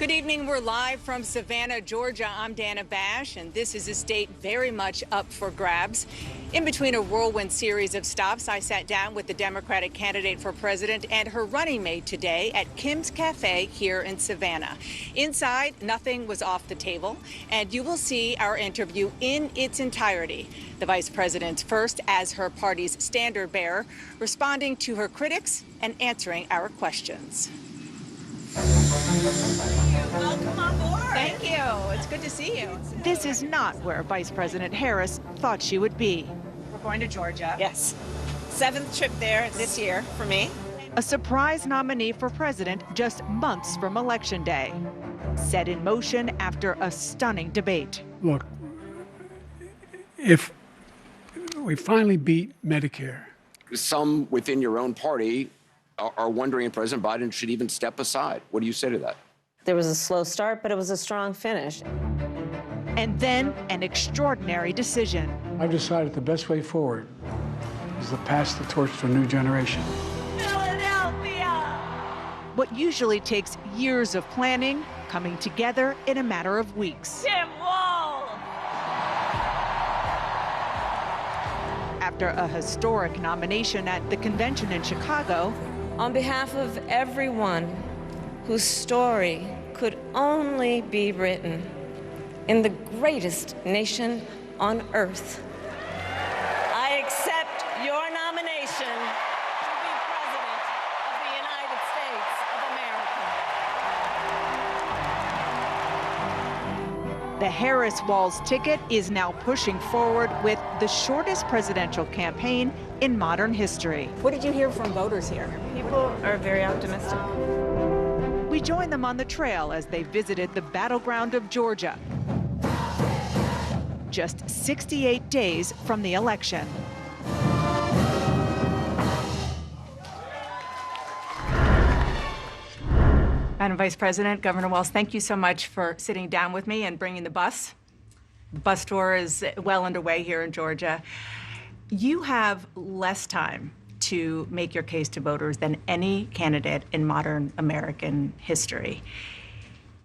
Good evening. We're live from Savannah, Georgia. I'm Dana Bash, and this is a state very much up for grabs. In between a whirlwind series of stops, I sat down with the Democratic candidate for president and her running mate today at Kim's Cafe here in Savannah. Inside, nothing was off the table, and you will see our interview in its entirety. The vice president's first as her party's standard bearer, responding to her critics and answering our questions. Welcome on board. Thank you. It's good to see you. This is not where Vice President Harris thought she would be. We're going to Georgia. Yes. 7th trip there this year for me. A surprise nominee for president just months from Election Day. Set in motion after a stunning debate. Look, if we finally beat Medicare. Some within your own party are wondering if President Biden should even step aside. What do you say to that? There was a slow start, but it was a strong finish. And then an extraordinary decision. I've decided the best way forward is to pass the torch to a new generation. Philadelphia! What usually takes years of planning, coming together in a matter of weeks. Tim Walz! After a historic nomination at the convention in Chicago, On behalf of everyone whose story could only be written in the greatest nation on earth, I accept your nomination to be President of the United States of America. the Harris-Walz ticket is now pushing forward with the shortest presidential campaign in modern history. What did you hear from voters here? People are very optimistic. We joined them on the trail as they visited the battleground of Georgia. Just 68 days from the election. Madam Vice President, Governor Walz, thank you so much for sitting down with me and bringing the bus. The bus tour is well underway here in Georgia. You have less time to make your case to voters than any candidate in modern American history.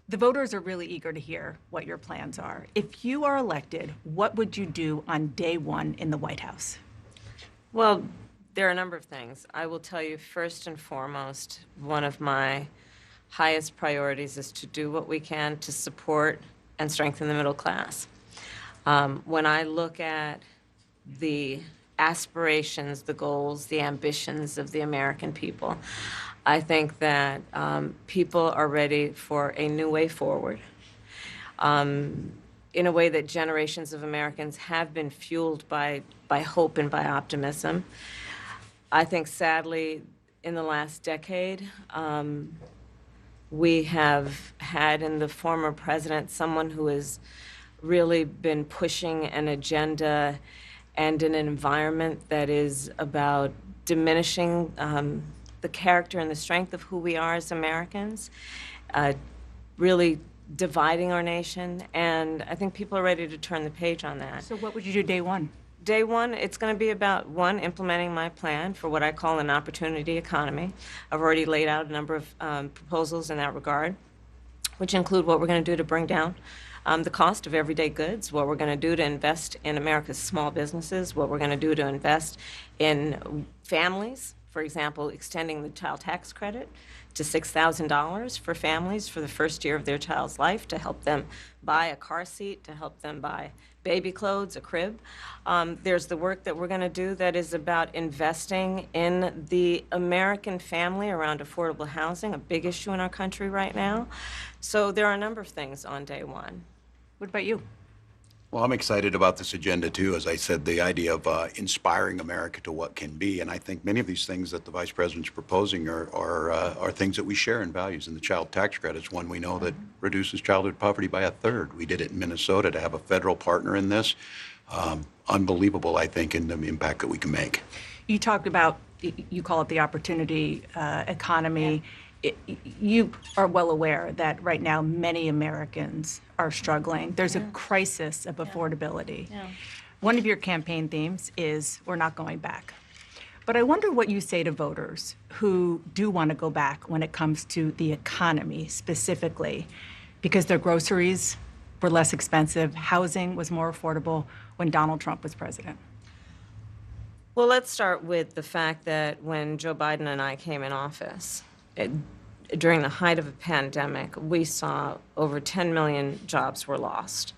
The voters are really eager to hear what your plans are. If you are elected, what would you do on day one in the White House? Well, there are a number of things. I will tell you, first and foremost, one of my highest priorities is to do what we can to support and strengthen the middle class. When I look at the aspirations, the goals, the ambitions of the American people, I think that people are ready for a new way forward, in a way that generations of Americans have been fueled by hope and by optimism. I think, sadly, in the last decade, we have had in the former president someone who has really been pushing an agenda and an environment that is about diminishing the character and the strength of who we are as Americans, really dividing our nation, and I think people are ready to turn the page on that. So what would you do day one? Day one, it's going to be about, one, implementing my plan for what I call an opportunity economy. I've already laid out a number of proposals in that regard, which include what we're going to do to bring down the cost of everyday goods, what we're going to do to invest in America's small businesses, what we're going to do to invest in families, for example, extending the child tax credit to $6,000 for families for the first year of their child's life to help them buy a car seat, to help them buy baby clothes, a crib. There's the work that we're going to do that is about investing in the American family around affordable housing, a big issue in our country right now. So there are a number of things on day one. What about you? Well, I'm excited about this agenda, too. As I said, the idea of inspiring America to what can be. And I think many of these things that the Vice President's proposing are things that we share in values. And the child tax credit is one we know that reduces childhood poverty by 1/3. We did it in Minnesota. To have a federal partner in this, unbelievable, I think, in the impact that we can make. You talked about, you call it the opportunity economy. You are well aware that right now many Americans are struggling. There's a crisis of affordability. One of your campaign themes is we're not going back. But I wonder what you say to voters who do want to go back when it comes to the economy specifically. Because their groceries were less expensive, housing was more affordable when Donald Trump was president. Well, let's start with the fact that when Joe Biden and I came in office, during the height of a pandemic, we saw over 10 million jobs were lost.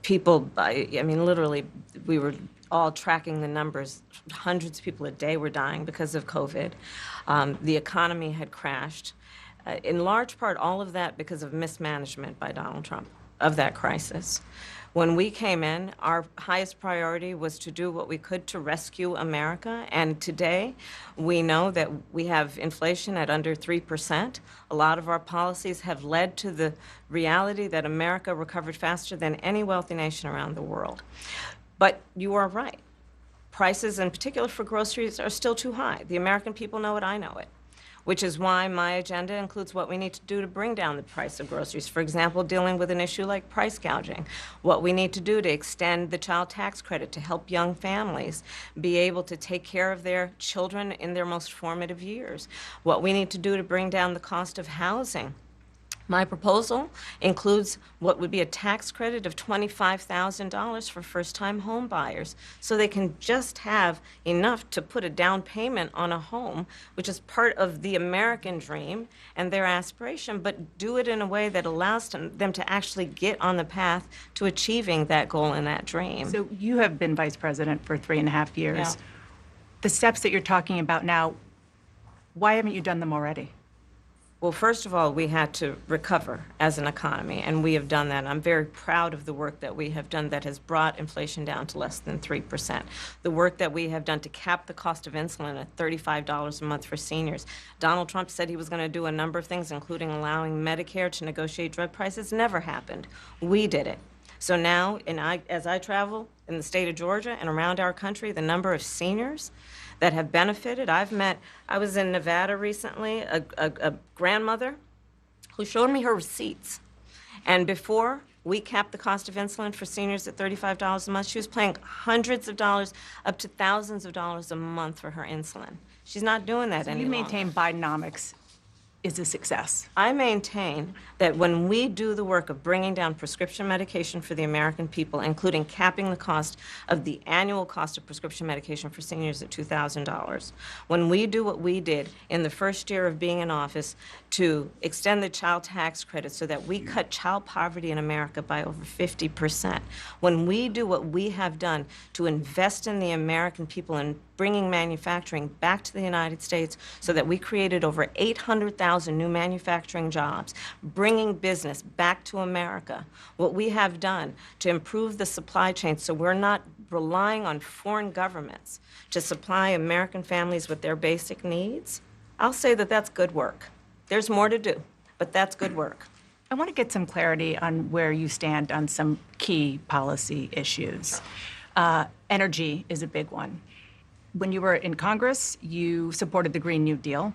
People, I mean, literally, we were all tracking the numbers. Hundreds of people a day were dying because of COVID. The economy had crashed. In large part, all of that because of mismanagement by Donald Trump of that crisis. When we came in, our highest priority was to do what we could to rescue America. And today, we know that we have inflation at under 3%. A lot of our policies have led to the reality that America recovered faster than any wealthy nation around the world. But you are right. Prices, in particular for groceries, are still too high. The American people know it, I know it. Which is why my agenda includes what we need to do to bring down the price of groceries. For example, dealing with an issue like price gouging. What we need to do to extend the child tax credit to help young families be able to take care of their children in their most formative years. What we need to do to bring down the cost of housing. My proposal includes what would be a tax credit of $25,000 for first-time home buyers, so they can just have enough to put a down payment on a home, which is part of the American dream and their aspiration, but do it in a way that allows them to actually get on the path to achieving that goal and that dream. So you have been vice president for 3.5 years. Yeah. The steps that you're talking about now, why haven't you done them already? Well, first of all, we had to recover as an economy, and we have done that. I'm very proud of the work that we have done that has brought inflation down to less than 3%. The work that we have done to cap the cost of insulin at $35 a month for seniors. Donald Trump said he was going to do a number of things, including allowing Medicare to negotiate drug prices. Never happened. We did it. So now, as I travel in the state of Georgia and around our country, the number of seniors that have benefited. I was in Nevada recently, a grandmother who showed me her receipts. And before we capped the cost of insulin for seniors at $35 a month, she was paying hundreds of dollars, up to thousands of dollars a month for her insulin. She's not doing that any longer. You maintain Bidenomics is a success. I maintain that when we do the work of bringing down prescription medication for the American people, including capping the cost of the annual cost of prescription medication for seniors at $2,000, when we do what we did in the first year of being in office to extend the child tax credit so that we cut child poverty in America by over 50%, when we do what we have done to invest in the American people and bringing manufacturing back to the United States so that we created over 800,000 new manufacturing jobs, bringing business back to America. What we have done to improve the supply chain so we're not relying on foreign governments to supply American families with their basic needs, I'll say that that's good work. There's more to do, but that's good work. I want to get some clarity on where you stand on some key policy issues. Energy is a big one. When you were in Congress, you supported the Green New Deal.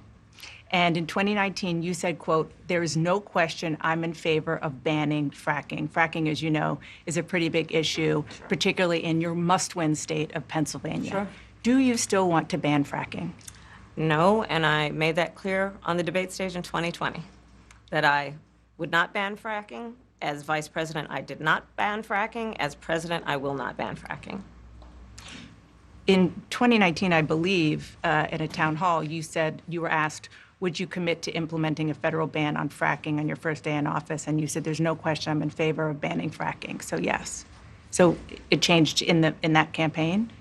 And in 2019, you said, quote, "There is no question I'm in favor of banning fracking." Fracking, as you know, is a pretty big issue, particularly in your must-win state of Pennsylvania. Sure. Do you still want to ban fracking? No, and I made that clear on the debate stage in 2020, that I would not ban fracking. As vice president, I did not ban fracking. As president, I will not ban fracking. In 2019, I believe, at a town hall, you said you were asked, would you commit to implementing a federal ban on fracking on your first day in office? And you said, there's no question I'm in favor of banning fracking. So yes. So it changed in that campaign?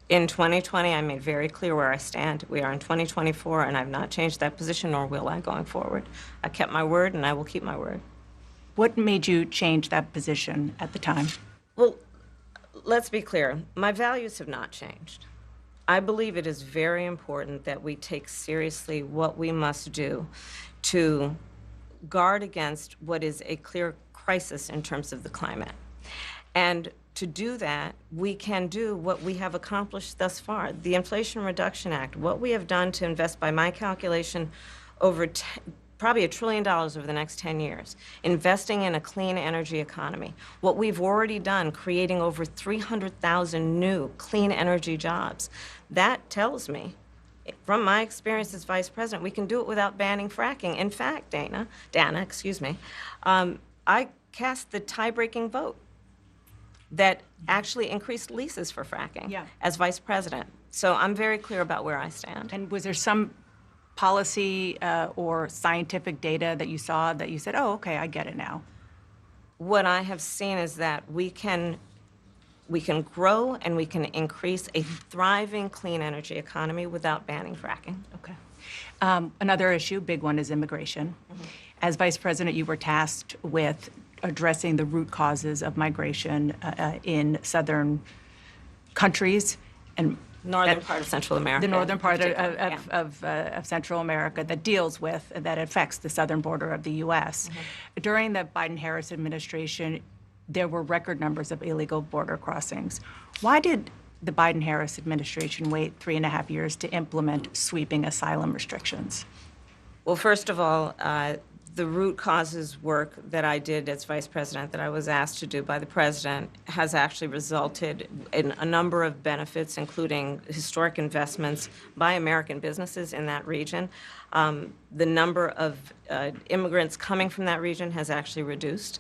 In 2020, I made very clear where I stand. We are in 2024, and I've not changed that position, nor will I going forward. I kept my word, and I will keep my word. What made you change that position at the time? Well, let's be clear. My values have not changed. I believe it is very important that we take seriously what we must do to guard against what is a clear crisis in terms of the climate. And to do that, we can do what we have accomplished thus far. The Inflation Reduction Act, what we have done to invest, by my calculation, over probably $1 trillion over the next 10 years, investing in a clean energy economy. What we've already done, creating over 300,000 new clean energy jobs. That tells me from my experience as vice president, we can do it without banning fracking. In fact, Dana, excuse me, I cast the tie-breaking vote that actually increased leases for fracking as vice president. So I'm very clear about where I stand. And was there some policy or scientific data that you saw that you said, oh, okay, I get it now? What I have seen is that we can grow and we can increase a thriving clean energy economy without banning fracking. Okay. Another issue, big one, is immigration. As vice president, you were tasked with addressing the root causes of migration in southern countries and Northern part of Central America. the northern part of Central America that affects the southern border of the U.S. During the Biden-Harris administration, there were record numbers of illegal border crossings. Why did the Biden-Harris administration wait 3.5 years to implement sweeping asylum restrictions? Well, first of all, the root causes work that I did as vice president, that I was asked to do by the president, has actually resulted in a number of benefits, including historic investments by American businesses in that region. The number of immigrants coming from that region has actually reduced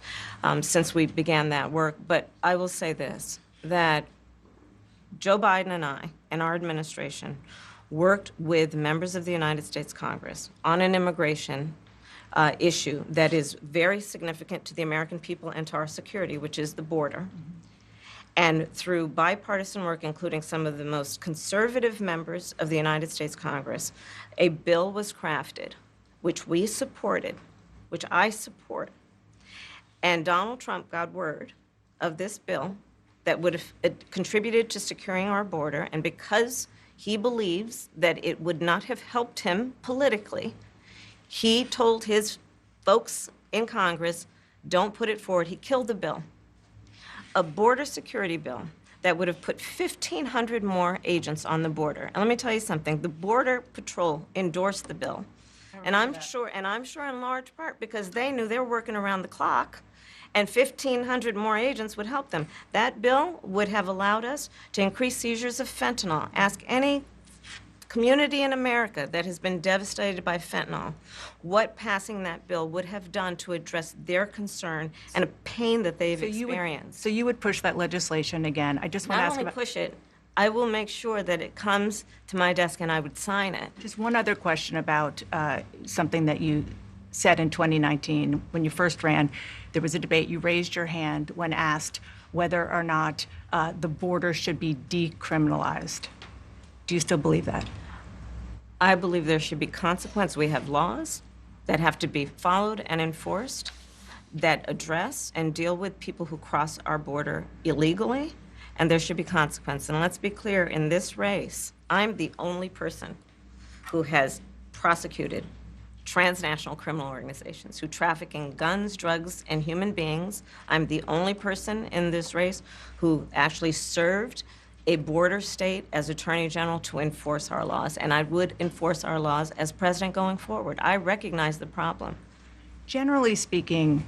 since we began that work. But I will say this, that Joe Biden and I and our administration worked with members of the United States Congress on an immigration issue that is very significant to the American people and to our security, which is the border. And through bipartisan work, including some of the most conservative members of the United States Congress, a bill was crafted, which we supported, which I support. And Donald Trump got word of this bill that would have contributed to securing our border, and because he believes that it would not have helped him politically, he told his folks in Congress, don't put it forward. He killed the bill. A border security bill that would have put 1,500 more agents on the border. And let me tell you something, the Border Patrol endorsed the bill. And I'm sure in large part because they knew they were working around the clock, and 1,500 more agents would help them. That bill would have allowed us to increase seizures of fentanyl. Ask any community in America that has been devastated by fentanyl what passing that bill would have done to address their concern and a pain that they've experienced. So you would push that legislation again. I just want to ask Not only about push it, I will make sure that it comes to my desk and I would sign it. just one other question about something that you said in 2019 when you first ran. There was a debate. You raised your hand when asked whether or not the border should be decriminalized. Do you still believe that? I believe there should be consequence. We have laws that have to be followed and enforced that address and deal with people who cross our border illegally, and there should be consequence. And let's be clear, in this race, I'm the only person who has prosecuted transnational criminal organizations who traffic in guns, drugs, and human beings. I'm the only person in this race who actually served a border state as Attorney General to enforce our laws, and I would enforce our laws as president going forward. I recognize the problem. Generally speaking,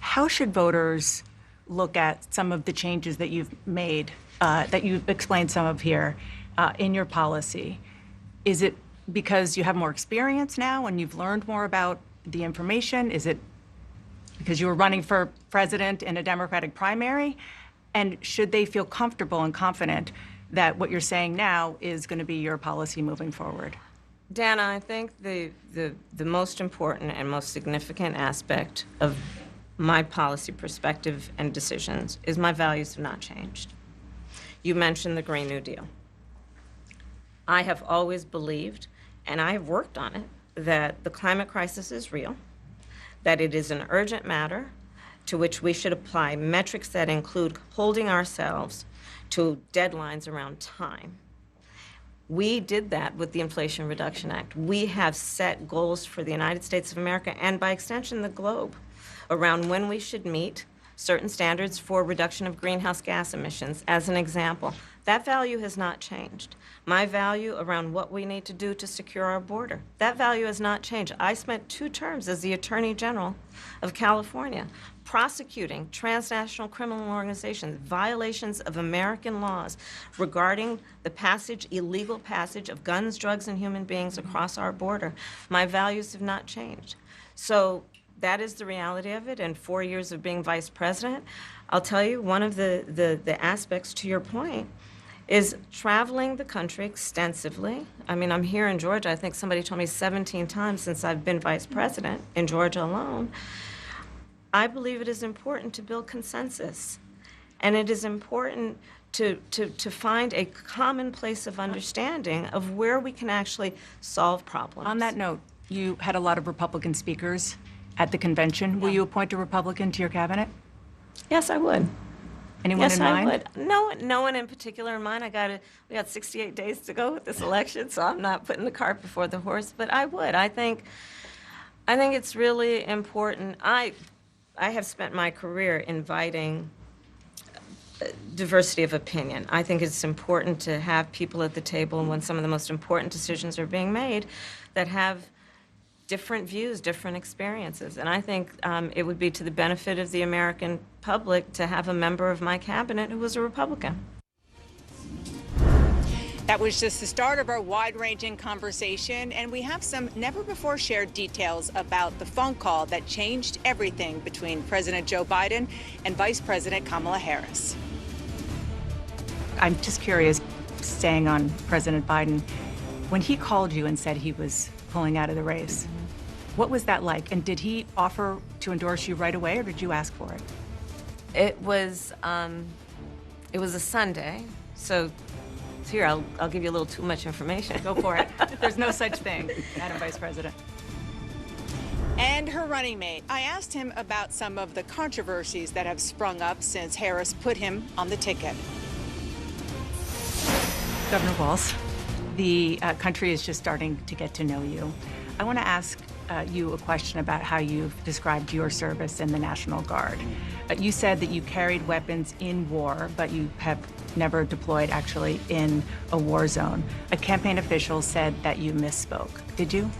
how should voters look at some of the changes that you've made, that you've explained some of here in your policy? Is it because you have more experience now and you've learned more about the information? Is it because you were running for president in a Democratic primary? And should they feel comfortable and confident that what you're saying now is going to be your policy moving forward? Dana, I think the most important and most significant aspect of my policy perspective and decisions is my values have not changed. You mentioned the Green New Deal. I have always believed, and I have worked on it, that the climate crisis is real, that it is an urgent matter to which we should apply metrics that include holding ourselves to deadlines around time. We did that with the Inflation Reduction Act. We have set goals for the United States of America and by extension the globe around when we should meet certain standards for reduction of greenhouse gas emissions, as an example. That value has not changed. My value around what we need to do to secure our border, that value has not changed. I spent 2 terms as the Attorney General of California prosecuting transnational criminal organizations, violations of American laws regarding the illegal passage of guns, drugs, and human beings across our border. My values have not changed. So that is the reality of it. And 4 years of being vice president, I'll tell you, one of the aspects to your point is traveling the country extensively. I mean, I'm here in Georgia. I think somebody told me 17 times since I've been vice president in Georgia alone. I believe it is important to build consensus, and it is important to find a common place of understanding of where we can actually solve problems. On that note, you had a lot of Republican speakers at the convention. Will you appoint a Republican to your cabinet? Yes, I would. Anyone in mind? Yes, I would. No one in particular in mind. We got 68 days to go with this election, so I'm not putting the cart before the horse, but I would. I think it's really important. I have spent my career inviting diversity of opinion. I think it's important to have people at the table when some of the most important decisions are being made that have different views, different experiences. And I think it would be to the benefit of the American public to have a member of my cabinet who was a Republican. That was just the start of our wide-ranging conversation, and we have some never-before-shared details about the phone call that changed everything between President Joe Biden and Vice President Kamala Harris. I'm just curious, staying on President Biden, when he called you and said he was pulling out of the race, what was that like? And did he offer to endorse you right away, or did you ask for it? It was a Sunday, so here, I'll give you a little too much information. Go for it. There's no such thing, Madam Vice President. And her running mate. I asked him about some of the controversies that have sprung up since Harris put him on the ticket. Governor Walz, the country is just starting to get to know you. I want to ask you a question about how you've described your service in the National Guard. You said that you carried weapons in war, but you have never deployed actually in a war zone. A campaign official said that you misspoke. Did you?